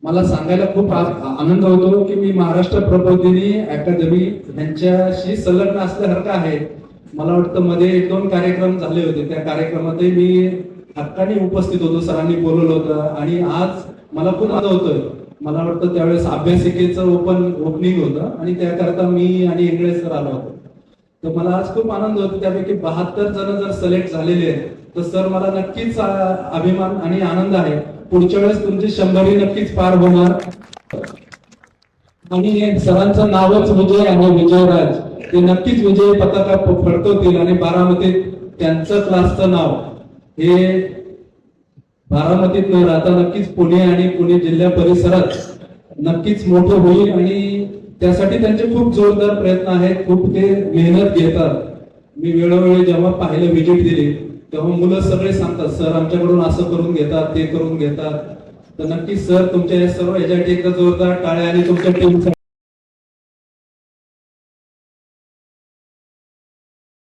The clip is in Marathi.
मला सांगायला खूप आनंद होतो की मी महाराष्ट्र प्रबोधिनी अकादमी यांच्याशी संलग्न असल्यासारखं आहे. मला वाटतं मध्ये 1-2 कार्यक्रम झाले होते, त्या कार्यक्रमातही मी हक्काने उपस्थित होतो, सरांनी बोलवलं होतं आणि आज मला खूप आनंद होतोय. मला वाटतं त्यावेळेस अभ्यासिकेचं ओपनिंग होतं आणि त्याकरता मी आणि इंगळे सर आलो होतो. तर मला आज खूप आनंद होतो. त्यापैकी 72 जण जर सिलेक्ट झालेले आहेत तर सर मला नक्कीच अभिमान आणि आनंद आहे. पुढच्या वेळेस तुमची 100 नक्कीच पार होणार. आणि सरांचं नावच विजय आहे, विजयराज. ते नक्कीच विजय पताका फडकवतील आणि बारामतीत त्यांचं क्लासचं नाव हे बारामतीत न राहता नक्कीच पुणे आणि पुणे जिल्हा परिसरात नक्कीच मोठं होईल आणि त्यासाठी त्यांचे खूप जोरदार प्रयत्न आहेत, खूप ते मेहनत घेतात. मी वेळोवेळी जेव्हा पाहिलं, व्हिजिट दिली, तेव्हा मुलं सगळे सांगतात सर आमच्याकडून असं करून घेतात, ते करून घेतात. तर नक्कीच सर तुमच्या सर्व याच्यासाठी एकदा जोरदार टाळ्या आणि तुमच्या टीमसाठी